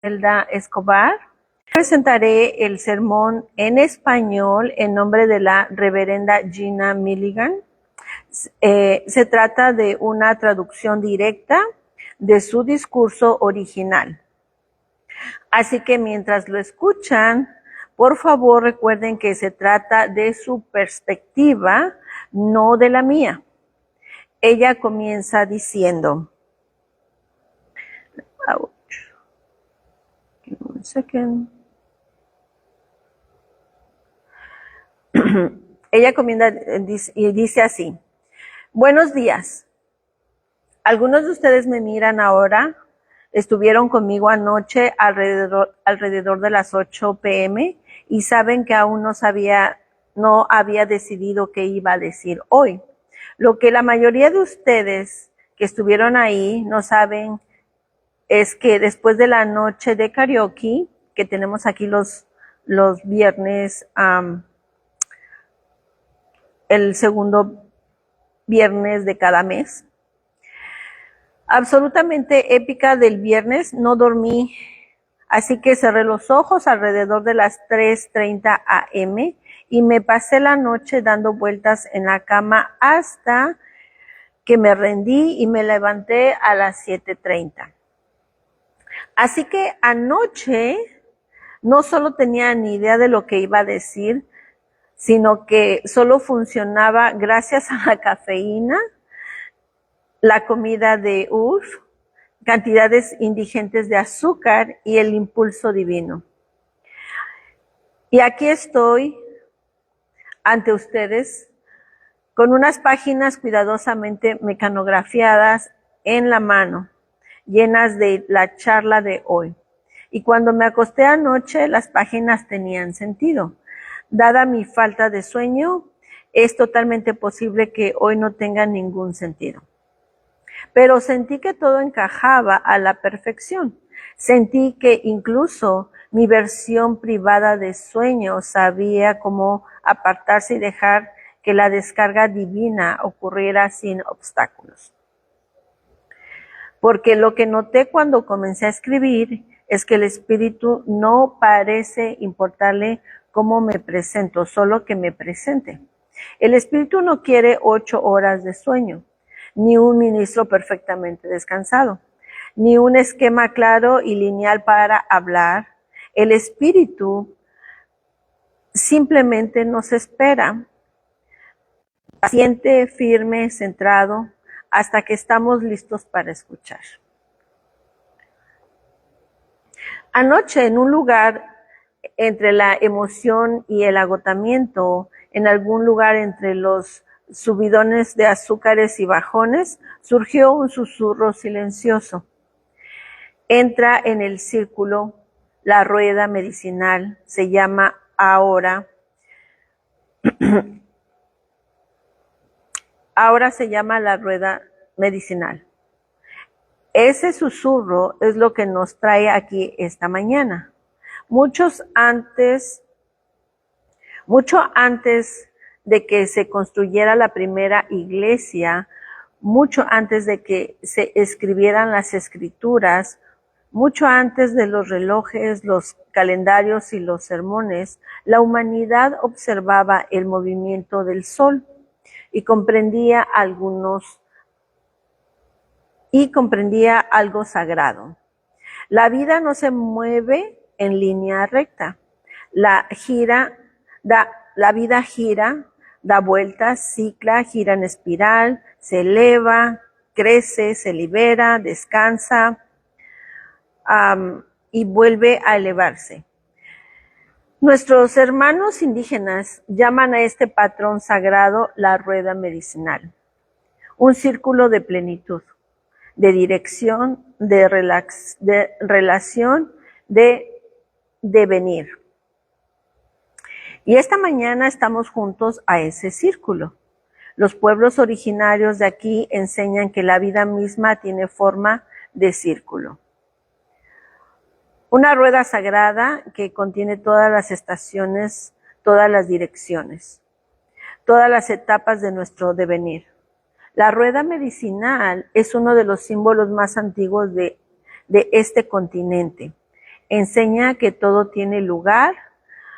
Elda Escobar. Presentaré el sermón en español en nombre de la reverenda Gina Milligan. Se trata de una traducción directa de su discurso original. Así que mientras lo escuchan, por favor recuerden que se trata de su perspectiva, no de la mía. Ella comienza diciendo, un second. Ella comienza y dice así: buenos días. Algunos de ustedes me miran ahora, estuvieron conmigo anoche alrededor de las 8 p.m. y saben que aún no había decidido qué iba a decir hoy. Lo que la mayoría de ustedes que estuvieron ahí no saben es que después de la noche de karaoke, que tenemos aquí los viernes, el segundo viernes de cada mes, absolutamente épica del viernes, no dormí, así que cerré los ojos alrededor de las 3:30 a.m. y me pasé la noche dando vueltas en la cama hasta que me rendí y me levanté a las 7:30. Así que anoche no solo tenía ni idea de lo que iba a decir, sino que solo funcionaba gracias a la cafeína, la comida de Ulf, cantidades indigentes de azúcar y el impulso divino. Y aquí estoy ante ustedes con unas páginas cuidadosamente mecanografiadas en la mano, llenas de la charla de hoy. Y cuando me acosté anoche, las páginas tenían sentido. Dada mi falta de sueño, es totalmente posible que hoy no tenga ningún sentido. Pero sentí que todo encajaba a la perfección. Sentí que incluso mi versión privada de sueño sabía cómo apartarse y dejar que la descarga divina ocurriera sin obstáculos. Porque lo que noté cuando comencé a escribir es que el espíritu no parece importarle cómo me presento, solo que me presente. El espíritu no quiere 8 horas de sueño, ni un ministro perfectamente descansado, ni un esquema claro y lineal para hablar. El espíritu simplemente nos espera, paciente, firme, centrado, hasta que estamos listos para escuchar. Anoche, en un lugar entre la emoción y el agotamiento, en algún lugar entre los subidones de azúcares y bajones, surgió un susurro silencioso. Entra en el círculo, la rueda medicinal, se llama ahora. Ahora se llama la rueda medicinal. Ese susurro es lo que nos trae aquí esta mañana. Mucho antes de que se construyera la primera iglesia, mucho antes de que se escribieran las escrituras, mucho antes de los relojes, los calendarios y los sermones, la humanidad observaba el movimiento del sol y comprendía algo sagrado. La vida no se mueve en línea recta. La vida gira, da vueltas, cicla, gira en espiral, se eleva, crece, se libera, descansa y vuelve a elevarse. Nuestros hermanos indígenas llaman a este patrón sagrado la rueda medicinal, un círculo de plenitud, de dirección, de relación, de devenir. Y esta mañana estamos juntos a ese círculo. Los pueblos originarios de aquí enseñan que la vida misma tiene forma de círculo. Una rueda sagrada que contiene todas las estaciones, todas las direcciones, todas las etapas de nuestro devenir. La rueda medicinal es uno de los símbolos más antiguos de este continente. Enseña que todo tiene lugar,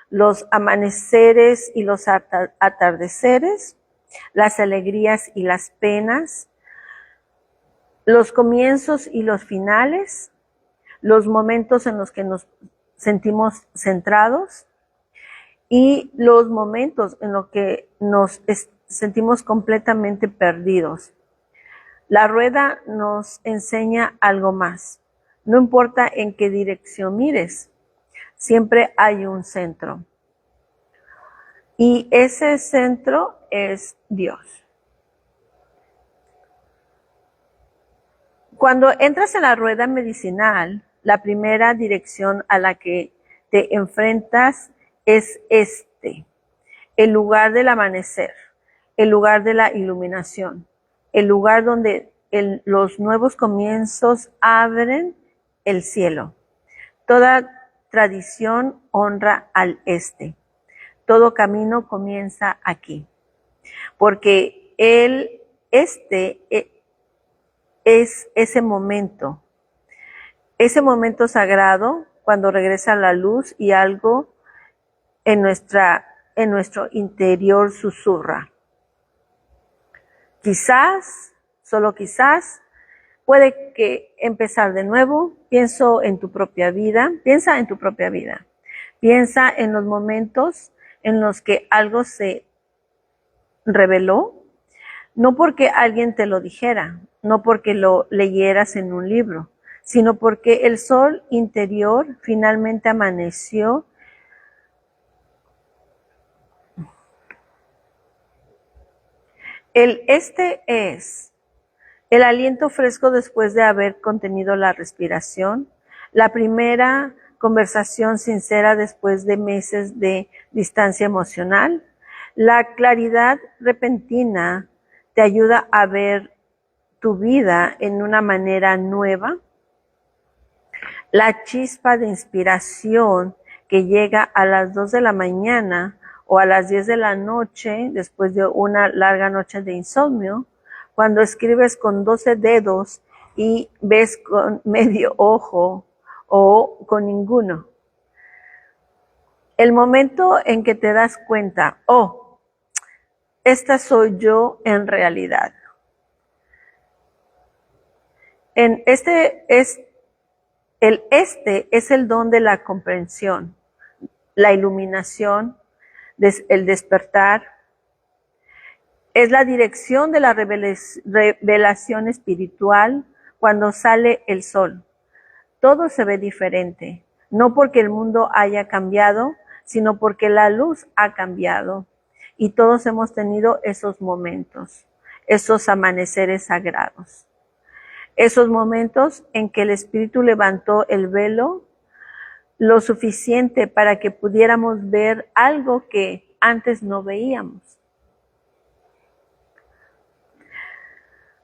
los amaneceres y los atardeceres, las alegrías y las penas, los comienzos y los finales, los momentos en los que nos sentimos centrados y los momentos en los que nos sentimos completamente perdidos. La rueda nos enseña algo más. No importa en qué dirección mires, siempre hay un centro. Y ese centro es Dios. Cuando entras en la rueda medicinal, la primera dirección a la que te enfrentas es el lugar del amanecer, el lugar de la iluminación, el lugar donde los nuevos comienzos abren el cielo. Toda tradición honra al todo camino comienza aquí, porque es ese momento sagrado cuando regresa la luz y algo en nuestro interior susurra. Quizás, solo quizás, puede que empezar de nuevo. Piensa en tu propia vida. Piensa en los momentos en los que algo se reveló, no porque alguien te lo dijera, no porque lo leyeras en un libro, sino porque el sol interior finalmente amaneció. El es el aliento fresco después de haber contenido la respiración, la primera conversación sincera después de meses de distancia emocional, la claridad repentina te ayuda a ver tu vida en una manera nueva, la chispa de inspiración que llega a las 2 de la mañana o a las 10 de la noche después de una larga noche de insomnio, cuando escribes con 12 dedos y ves con medio ojo o con ninguno. El momento en que te das cuenta, oh, esta soy yo en realidad. Este es el don de la comprensión, la iluminación, el despertar. Es la dirección de la revelación espiritual cuando sale el sol. Todo se ve diferente, no porque el mundo haya cambiado, sino porque la luz ha cambiado. Y todos hemos tenido esos momentos, esos amaneceres sagrados. Esos momentos en que el Espíritu levantó el velo lo suficiente para que pudiéramos ver algo que antes no veíamos.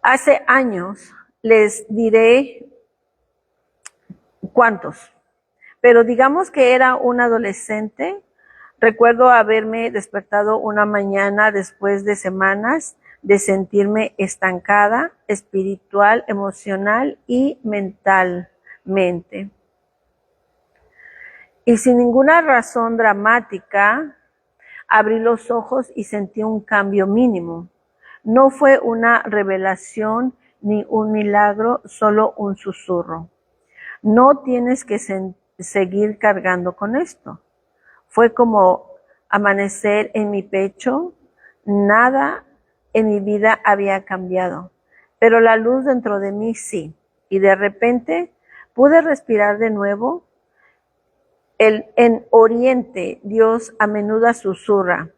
Hace años, les diré cuántos, pero digamos que era un adolescente. Recuerdo haberme despertado una mañana después de semanas de sentirme estancada, espiritual, emocional y mentalmente. Y sin ninguna razón dramática, abrí los ojos y sentí un cambio mínimo. No fue una revelación ni un milagro, solo un susurro. No tienes que seguir cargando con esto. Fue como amanecer en mi pecho. Nada en mi vida había cambiado, pero la luz dentro de mí sí. Y de repente pude respirar de nuevo. En Oriente, Dios a menudo susurra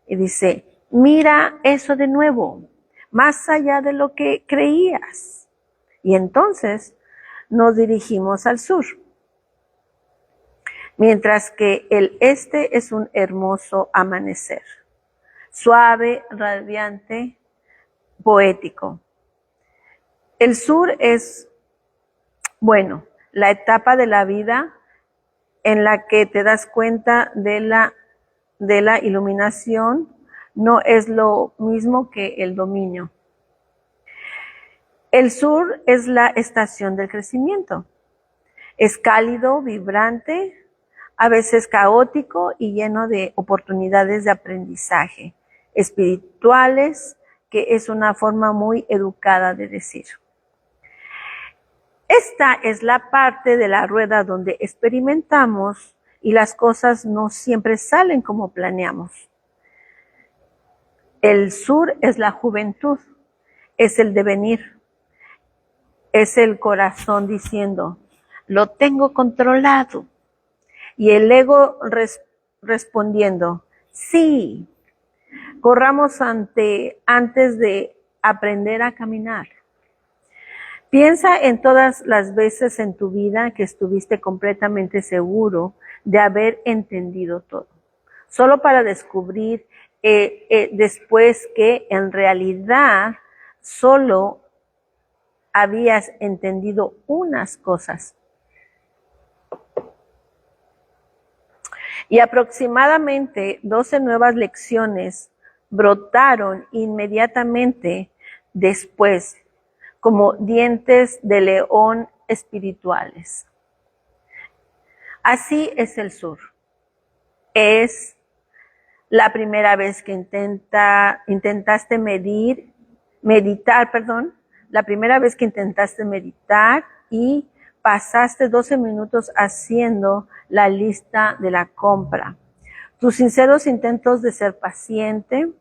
y dice, mira eso de nuevo, más allá de lo que creías. Y entonces nos dirigimos al sur. Mientras que el este es un hermoso amanecer, suave, radiante, poético. El sur es, bueno, la etapa de la vida en la que te das cuenta de la iluminación. No es lo mismo que el dominio. El sur es la estación del crecimiento. Es cálido, vibrante, a veces caótico y lleno de oportunidades de aprendizaje espirituales, que es una forma muy educada de decir. Esta es la parte de la rueda donde experimentamos y las cosas no siempre salen como planeamos. El sur es la juventud, es el devenir, es el corazón diciendo, lo tengo controlado. Y el ego respondiendo, sí, corramos antes de aprender a caminar. Piensa en todas las veces en tu vida que estuviste completamente seguro de haber entendido todo, solo para descubrir después que en realidad solo habías entendido unas cosas. Y aproximadamente 12 nuevas lecciones brotaron inmediatamente después, como dientes de león espirituales. Así es el sur. Es la primera vez que intentaste meditar, la primera vez que intentaste meditar y pasaste 12 minutos haciendo la lista de la compra. Tus sinceros intentos de ser paciente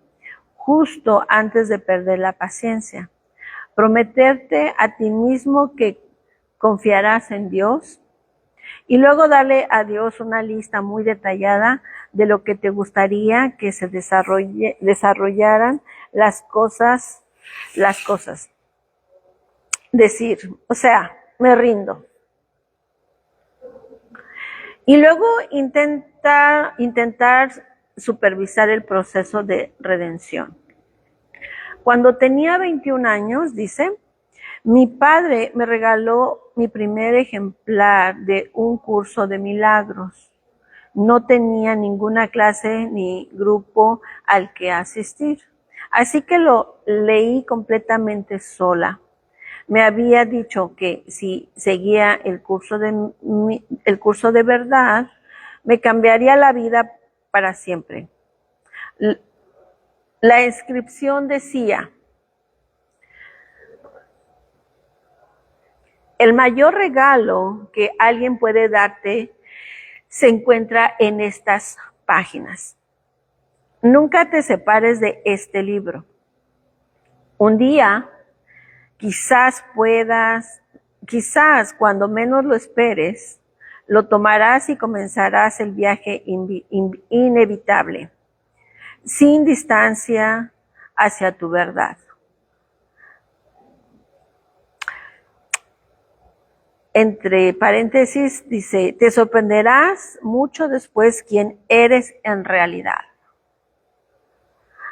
justo antes de perder la paciencia. Prometerte a ti mismo que confiarás en Dios y luego darle a Dios una lista muy detallada de lo que te gustaría que se desarrollaran las cosas. Decir, o sea, me rindo. Y luego intentar supervisar el proceso de redención. Cuando tenía 21 años, dice, mi padre me regaló mi primer ejemplar de un curso de milagros. No tenía ninguna clase ni grupo al que asistir, así que lo leí completamente sola. Me había dicho que si seguía el curso de verdad, me cambiaría la vida para siempre. La inscripción decía, el mayor regalo que alguien puede darte se encuentra en estas páginas. Nunca te separes de este libro. Un día, quizás cuando menos lo esperes, lo tomarás y comenzarás el viaje inevitable, sin distancia hacia tu verdad. Entre paréntesis dice, te sorprenderás mucho después quién eres en realidad.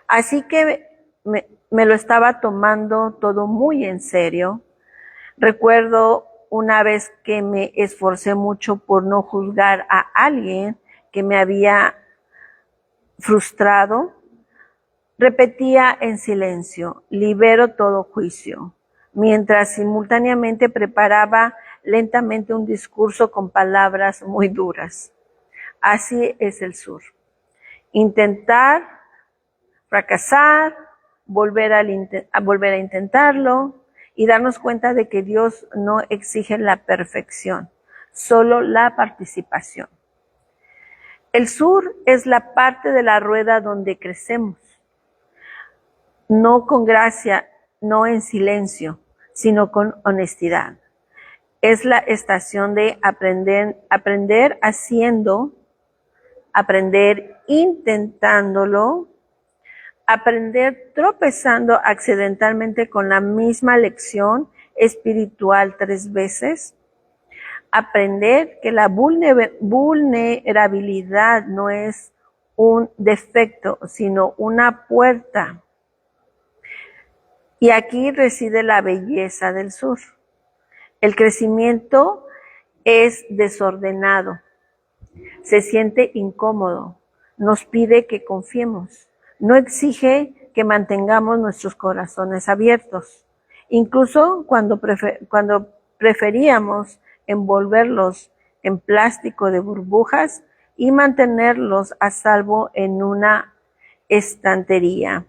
Así que me lo estaba tomando todo muy en serio. Recuerdo una vez que me esforcé mucho por no juzgar a alguien que me había frustrado. Repetía en silencio, libero todo juicio, mientras simultáneamente preparaba lentamente un discurso con palabras muy duras. Así es el sur. Intentar, fracasar, volver a intentarlo y darnos cuenta de que Dios no exige la perfección, solo la participación. El sur es la parte de la rueda donde crecemos, no con gracia, no en silencio, sino con honestidad. Es la estación de aprender haciendo, aprender intentándolo, aprender tropezando accidentalmente con la misma lección espiritual 3 veces, aprender que la vulnerabilidad no es un defecto, sino una puerta. Y aquí reside la belleza del sur. El crecimiento es desordenado, se siente incómodo, nos pide que confiemos, no exige que mantengamos nuestros corazones abiertos, incluso cuando preferíamos envolverlos en plástico de burbujas y mantenerlos a salvo en una estantería.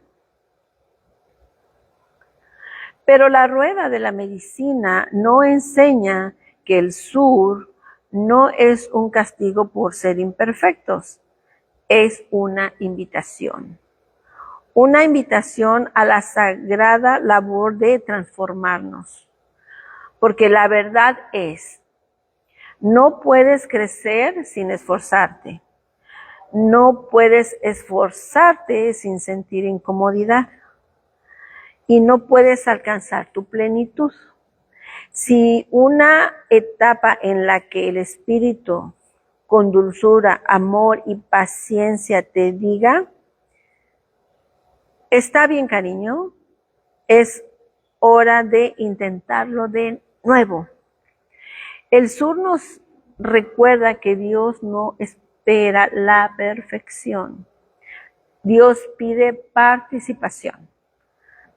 Pero la rueda de la medicina no enseña que el sur no es un castigo por ser imperfectos, es una invitación. Una invitación a la sagrada labor de transformarnos. Porque la verdad es, no puedes crecer sin esforzarte. No puedes esforzarte sin sentir incomodidad. Y no puedes alcanzar tu plenitud. Si una etapa en la que el espíritu, con dulzura, amor y paciencia te diga, está bien, cariño, es hora de intentarlo de nuevo. El sur nos recuerda que Dios no espera la perfección. Dios pide participación,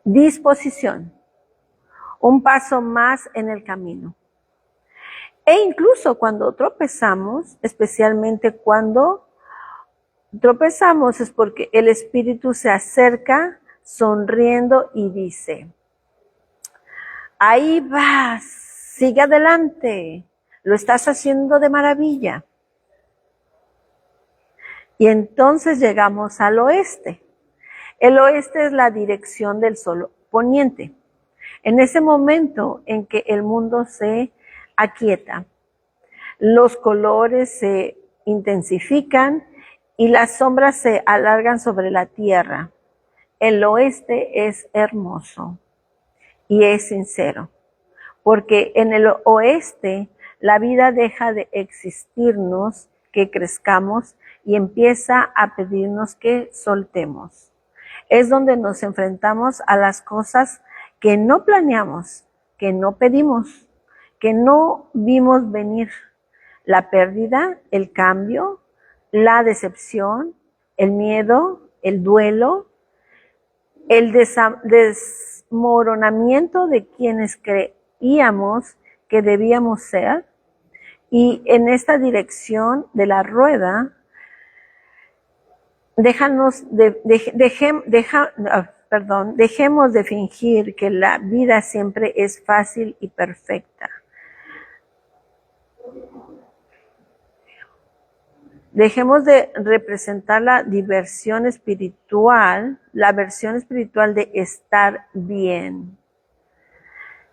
disposición, un paso más en el camino. E incluso cuando tropezamos, especialmente cuando tropezamos, es porque el espíritu se acerca sonriendo y dice, ahí vas, sigue adelante, lo estás haciendo de maravilla. Y entonces llegamos al oeste. El oeste es la dirección del sol poniente. En ese momento en que el mundo se aquieta, los colores se intensifican y las sombras se alargan sobre la tierra. El oeste es hermoso y es sincero, porque en el oeste la vida deja de existirnos, que crezcamos y empieza a pedirnos que soltemos. Es donde nos enfrentamos a las cosas que no planeamos, que no pedimos, que no vimos venir. La pérdida, el cambio, la decepción, el miedo, el duelo, el desmoronamiento de quienes creíamos que debíamos ser. Y en esta dirección de la rueda, dejemos de fingir que la vida siempre es fácil y perfecta. Dejemos de representar la versión espiritual de estar bien.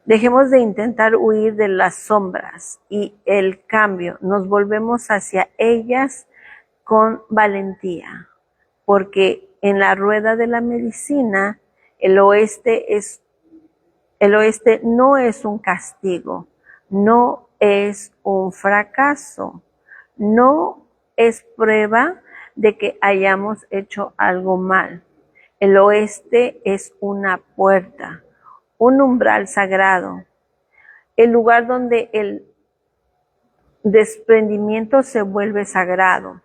Dejemos de intentar huir de las sombras y el cambio. Nos volvemos hacia ellas con valentía, porque en la rueda de la medicina, el oeste no es un castigo, no es un fracaso, no es prueba de que hayamos hecho algo mal. El oeste es una puerta, un umbral sagrado, el lugar donde el desprendimiento se vuelve sagrado.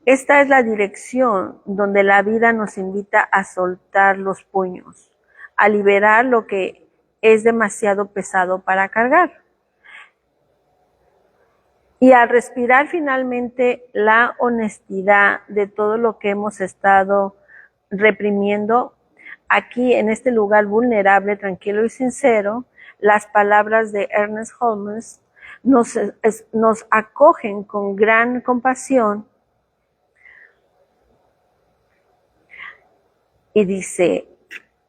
Esta es la dirección donde la vida nos invita a soltar los puños, a liberar lo que es demasiado pesado para cargar. Y a respirar finalmente la honestidad de todo lo que hemos estado reprimiendo. Aquí, en este lugar vulnerable, tranquilo y sincero, las palabras de Ernest Holmes nos acogen con gran compasión y dice,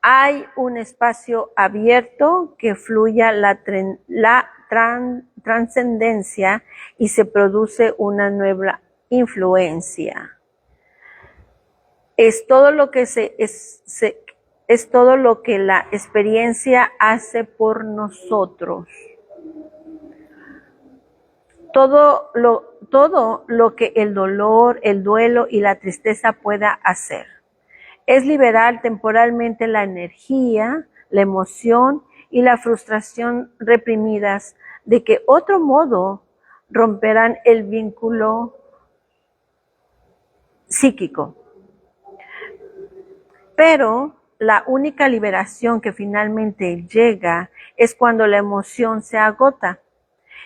hay un espacio abierto que fluya la trascendencia y se produce una nueva influencia. Es todo lo que es todo lo que la experiencia hace por nosotros. Todo lo que el dolor, el duelo y la tristeza pueda hacer. Es liberar temporalmente la energía, la emoción y la frustración reprimidas, de que otro modo romperán el vínculo psíquico. Pero la única liberación que finalmente llega es cuando la emoción se agota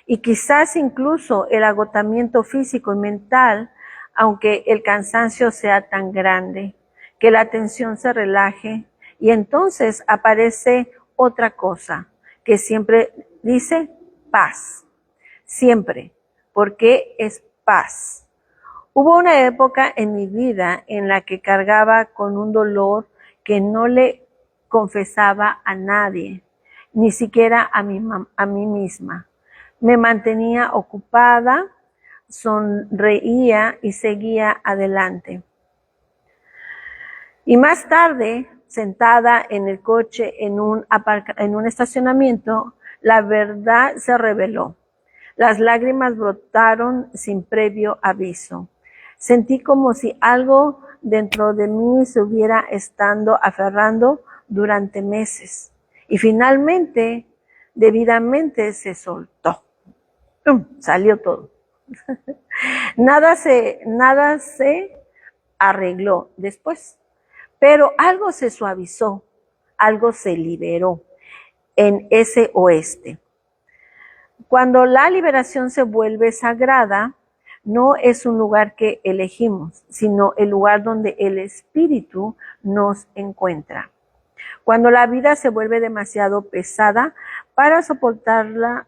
y quizás incluso el agotamiento físico y mental, aunque el cansancio sea tan grande, que la tensión se relaje y entonces aparece otra cosa que siempre dice paz, siempre, porque es paz. Hubo una época en mi vida en la que cargaba con un dolor que no le confesaba a nadie, ni siquiera a mí misma. Me mantenía ocupada, sonreía y seguía adelante. Y más tarde, sentada en el coche en un estacionamiento, la verdad se reveló. Las lágrimas brotaron sin previo aviso. Sentí como si algo dentro de mí se hubiera estado aferrando durante meses. Y finalmente, debidamente se soltó. Salió todo. Nada se arregló después. Pero algo se suavizó, algo se liberó en ese oeste. Cuando la liberación se vuelve sagrada, no es un lugar que elegimos, sino el lugar donde el Espíritu nos encuentra. Cuando la vida se vuelve demasiado pesada para soportarla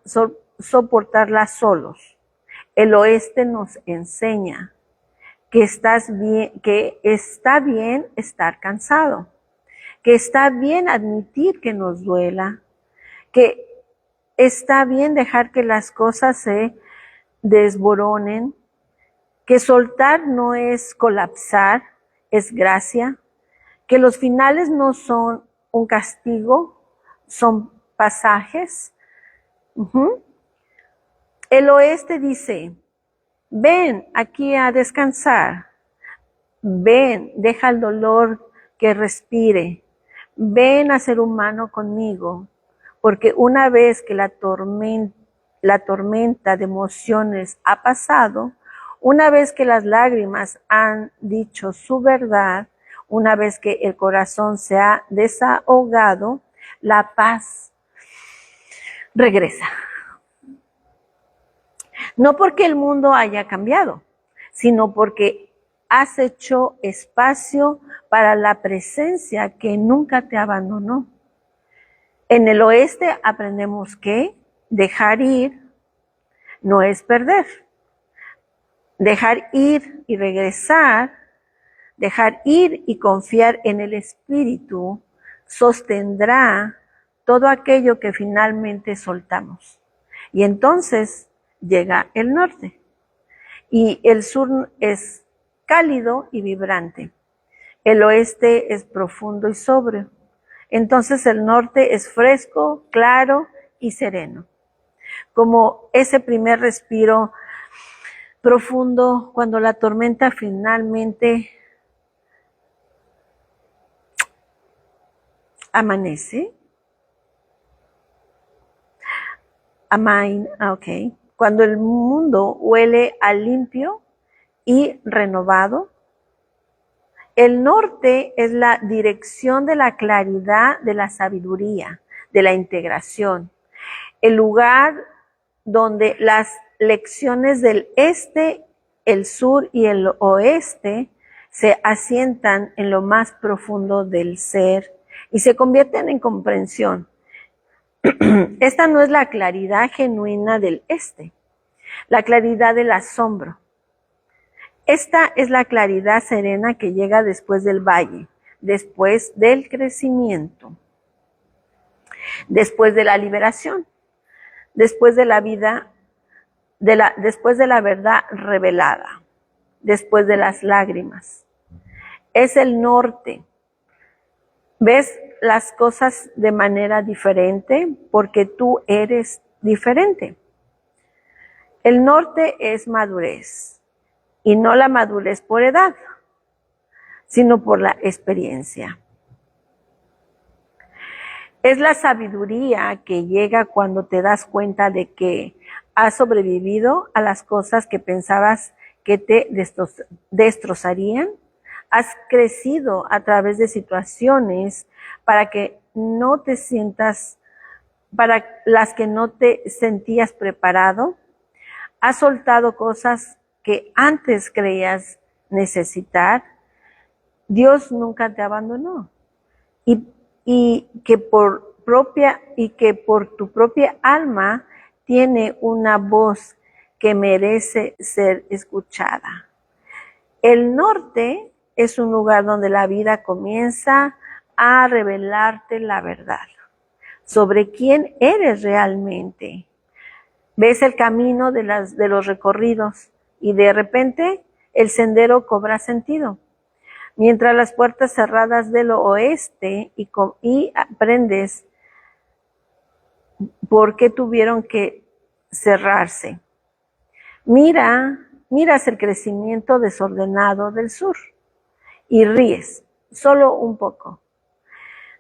solos, el oeste nos enseña que está bien estar cansado, que está bien admitir que nos duela, que está bien dejar que las cosas se desboronen, que soltar no es colapsar, es gracia, que los finales no son un castigo, son pasajes. El oeste dice, ven aquí a descansar, ven, deja el dolor que respire, ven a ser humano conmigo, porque una vez que la tormenta de emociones ha pasado, una vez que las lágrimas han dicho su verdad, una vez que el corazón se ha desahogado, la paz regresa. No porque el mundo haya cambiado, sino porque has hecho espacio para la presencia que nunca te abandonó. En el oeste aprendemos que dejar ir no es perder. Dejar ir y regresar, dejar ir y confiar en el Espíritu sostendrá todo aquello que finalmente soltamos. Y entonces llega el norte. Y el sur es cálido y vibrante. El oeste es profundo y sobrio. Entonces el norte es fresco, claro y sereno. Como ese primer respiro profundo cuando la tormenta finalmente amanece. Ok. Cuando el mundo huele a limpio y renovado. El norte es la dirección de la claridad, de la sabiduría, de la integración. El lugar donde las lecciones del este, el sur y el oeste se asientan en lo más profundo del ser y se convierten en comprensión. Esta no es la claridad genuina del este, la claridad del asombro. Esta es la claridad serena que llega después del valle, después del crecimiento, después de la liberación, después de la vida, después de la verdad revelada, después de las lágrimas. Es el norte. ¿Ves las cosas de manera diferente? Porque tú eres diferente. El norte es madurez. Y no la madurez por edad, sino por la experiencia. Es la sabiduría que llega cuando te das cuenta de que has sobrevivido a las cosas que pensabas que te destrozarían. Has crecido a través de situaciones para que no te sientas para las que no te sentías preparado. Has soltado cosas que antes creías necesitar. Dios nunca te abandonó. Y que por tu propia alma tiene una voz que merece ser escuchada. El norte es un lugar donde la vida comienza a revelarte la verdad sobre quién eres realmente. Ves el camino de los recorridos y de repente el sendero cobra sentido. Mientras las puertas cerradas del oeste y aprendes por qué tuvieron que cerrarse. Miras el crecimiento desordenado del sur y ríes, solo un poco.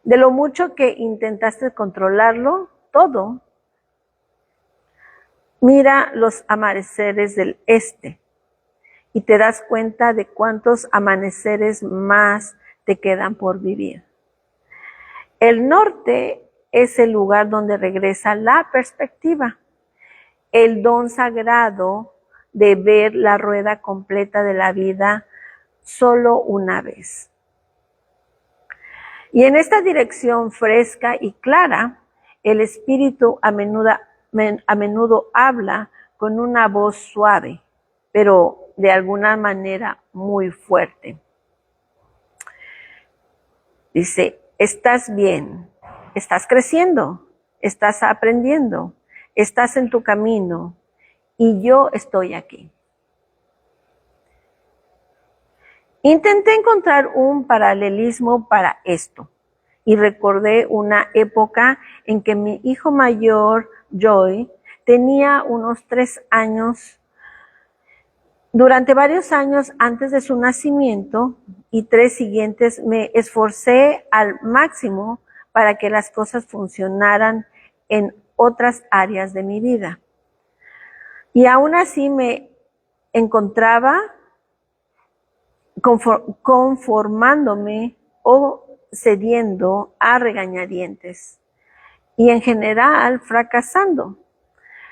De lo mucho que intentaste controlarlo todo, mira los amaneceres del este y te das cuenta de cuántos amaneceres más te quedan por vivir. El norte es el lugar donde regresa la perspectiva, el don sagrado de ver la rueda completa de la vida solo una vez. Y en esta dirección fresca y clara, el espíritu a menudo habla con una voz suave, pero de alguna manera muy fuerte. Dice, estás bien, estás creciendo, estás aprendiendo, estás en tu camino y yo estoy aquí. Intenté encontrar un paralelismo para esto y recordé una época en que mi hijo mayor, Joy, tenía unos 3 años. Durante varios años antes de su nacimiento y 3 siguientes me esforcé al máximo para que las cosas funcionaran en otras áreas de mi vida. Y aún así me encontraba conformándome o cediendo a regañadientes y en general fracasando.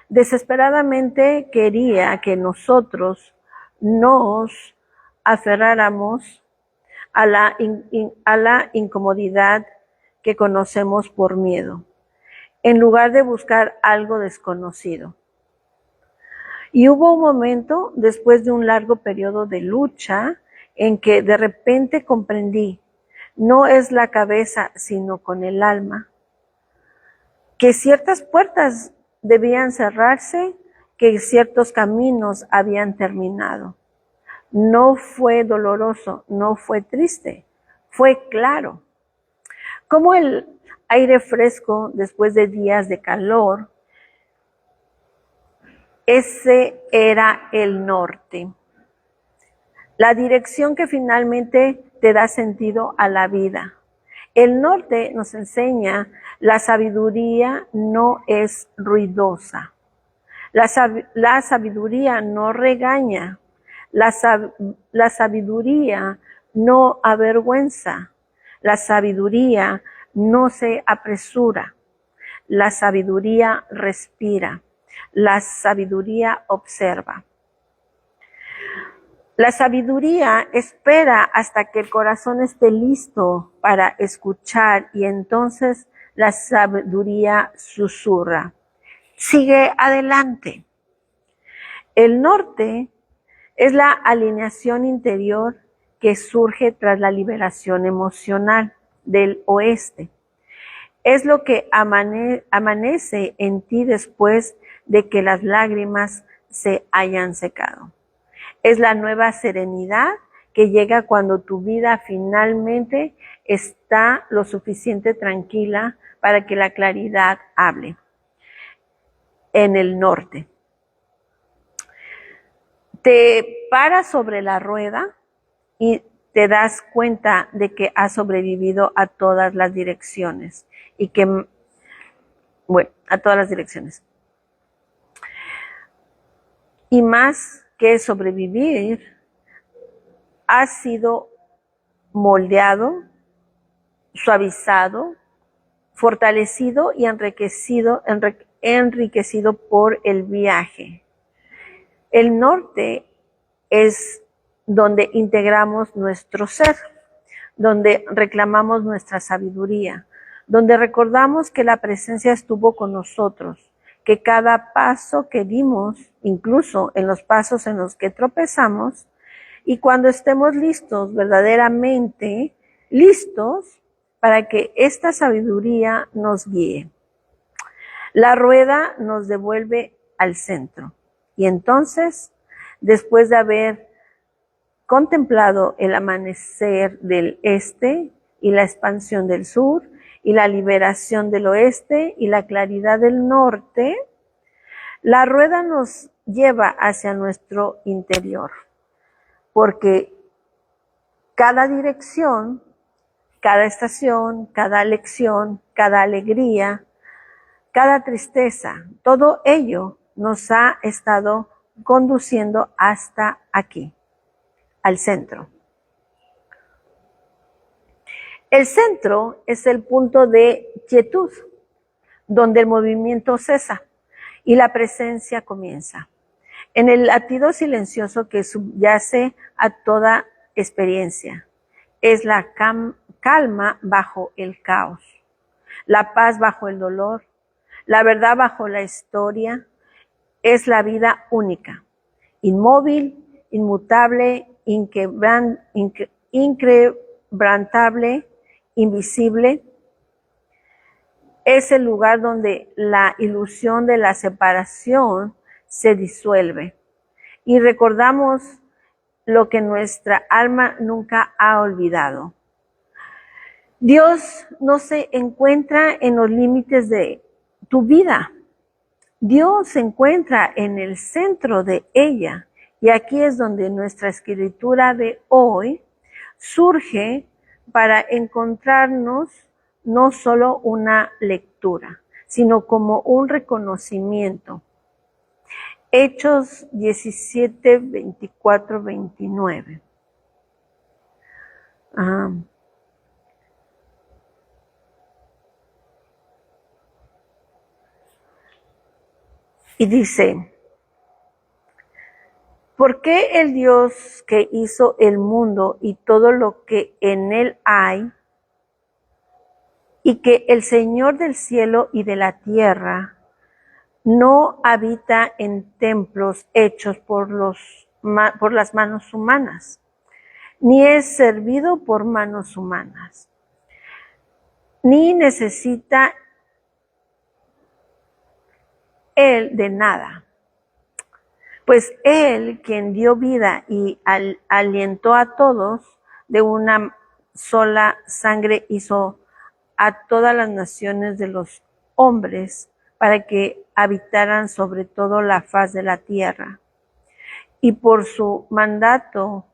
Desesperadamente quería que nosotros nos aferráramos a la incomodidad que conocemos por miedo, en lugar de buscar algo desconocido. Y hubo un momento, después de un largo periodo de lucha, en que de repente comprendí, no es la cabeza, sino con el alma, que ciertas puertas debían cerrarse, que ciertos caminos habían terminado. No fue doloroso, no fue triste, fue claro. Como el aire fresco después de días de calor, ese era el norte. La dirección que finalmente te da sentido a la vida. El norte nos enseña la sabiduría no es ruidosa. La sabiduría no regaña. La sabiduría no avergüenza. La sabiduría no se apresura. La sabiduría respira. La sabiduría observa. La sabiduría espera hasta que el corazón esté listo para escuchar y entonces la sabiduría susurra. Sigue adelante. El norte es la alineación interior que surge tras la liberación emocional del oeste. Es lo que amanece en ti después de que las lágrimas se hayan secado. Es la nueva serenidad que llega cuando tu vida finalmente está lo suficiente tranquila para que la claridad hable. En el norte. Te paras sobre la rueda y te das cuenta de que has sobrevivido a todas las direcciones y que, bueno, a todas las direcciones. Y más que sobrevivir, has sido moldeado, suavizado, fortalecido y enriquecido por el viaje. El norte es donde integramos nuestro ser, donde reclamamos nuestra sabiduría, donde recordamos que la presencia estuvo con nosotros, que cada paso que dimos, incluso en los pasos en los que tropezamos, y cuando estemos listos, verdaderamente listos, para que esta sabiduría nos guíe. La rueda nos devuelve al centro. Y entonces, después de haber contemplado el amanecer del este y la expansión del sur y la liberación del oeste y la claridad del norte, la rueda nos lleva hacia nuestro interior, porque cada dirección, cada estación, cada lección, cada alegría, cada tristeza, todo ello nos ha estado conduciendo hasta aquí, al centro. El centro es el punto de quietud, donde el movimiento cesa y la presencia comienza. En el latido silencioso que subyace a toda experiencia, es la calma bajo el caos, la paz bajo el dolor, la verdad bajo la historia, es la vida única, inmóvil, inmutable, inquebrantable, invisible. Es el lugar donde la ilusión de la separación se disuelve y recordamos lo que nuestra alma nunca ha olvidado. Dios no se encuentra en los límites de tu vida. Dios se encuentra en el centro de ella. Y aquí es donde nuestra escritura de hoy surge para encontrarnos no solo una lectura, sino como un reconocimiento. Hechos 17, 24, 29. Y dice, ¿por qué el Dios que hizo el mundo y todo lo que en él hay, y que el Señor del cielo y de la tierra no habita en templos hechos por las manos humanas, ni es servido por manos humanas, ni necesita él de nada? Pues él, quien dio vida y alientó a todos de una sola sangre, hizo a todas las naciones de los hombres para que habitaran sobre todo la faz de la tierra. Y por su mandato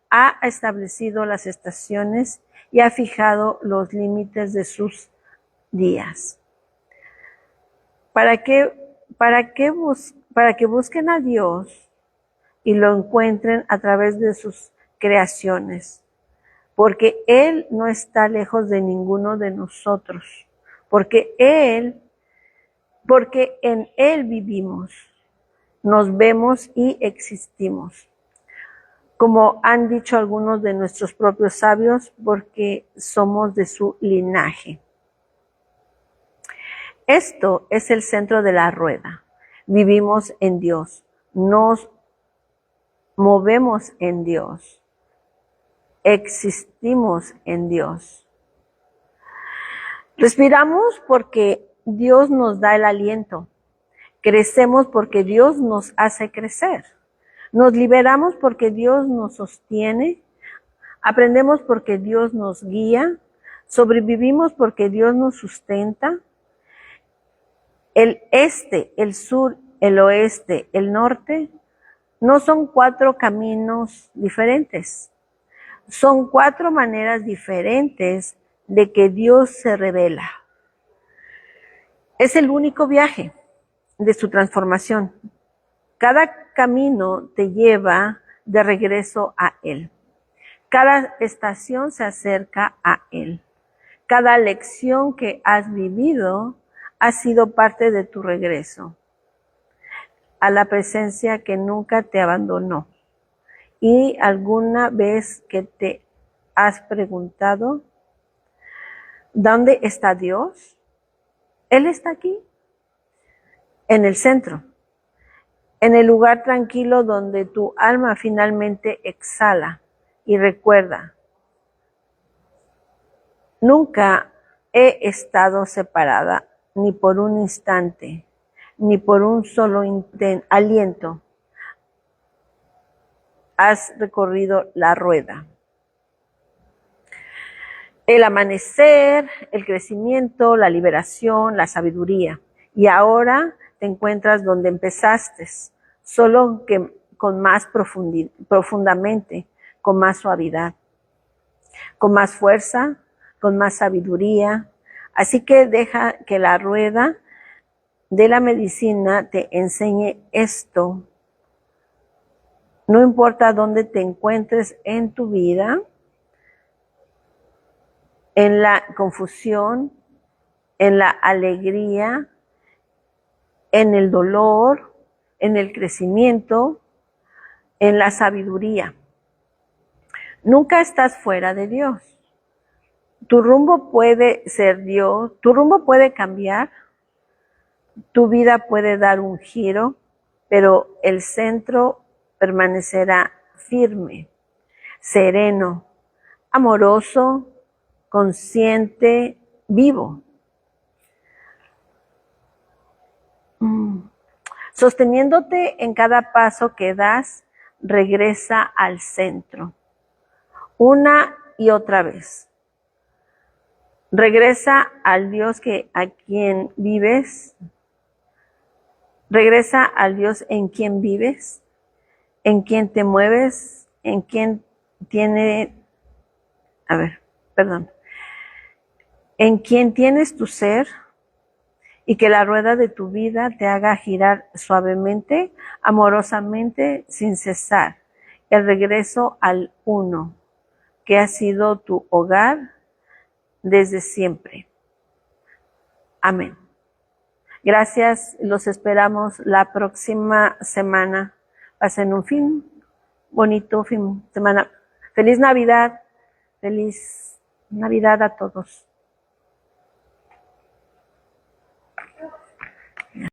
ha establecido las estaciones y ha fijado los límites de sus días. Para que busquen a Dios y lo encuentren a través de sus creaciones, porque Él no está lejos de ninguno de nosotros, porque en Él vivimos, nos vemos y existimos. Como han dicho algunos de nuestros propios sabios, porque somos de su linaje. Esto es el centro de la rueda. Vivimos en Dios, nos movemos en Dios, existimos en Dios. Respiramos porque Dios nos da el aliento. Crecemos porque Dios nos hace crecer. Nos liberamos porque Dios nos sostiene. Aprendemos porque Dios nos guía. Sobrevivimos porque Dios nos sustenta. El este, el sur, el oeste, el norte, no son 4 caminos diferentes. Son 4 maneras diferentes de que Dios se revela. Es el único viaje de su transformación. Cada camino te lleva de regreso a Él. Cada estación se acerca a Él. Cada lección que has vivido ha sido parte de tu regreso a la presencia que nunca te abandonó. ¿Y alguna vez que te has preguntado, ¿dónde está Dios? Él está aquí, en el centro, en el lugar tranquilo donde tu alma finalmente exhala y recuerda. Nunca he estado separada, ni por un instante, ni por un solo aliento. Has recorrido la rueda. El amanecer, el crecimiento, la liberación, la sabiduría. Y ahora te encuentras donde empezaste, solo que con más profundamente, con más suavidad, con más fuerza, con más sabiduría. Así que deja que la rueda de la medicina te enseñe esto. No importa dónde te encuentres en tu vida, en la confusión, en la alegría, en el dolor, en el crecimiento, en la sabiduría. Nunca estás fuera de Dios. Tu rumbo puede ser Dios, tu rumbo puede cambiar, tu vida puede dar un giro, pero el centro permanecerá firme, sereno, amoroso, consciente, vivo. Sosteniéndote en cada paso que das, regresa al centro, una y otra vez. Regresa al Dios a quien vives. Regresa al Dios en quien vives, en quien te mueves, en quien en quien tienes tu ser, y que la rueda de tu vida te haga girar suavemente, amorosamente, sin cesar. El regreso al uno, que ha sido tu hogar desde siempre. Amén. Gracias, los esperamos la próxima semana. Pasen un bonito fin de semana. Feliz Navidad a todos.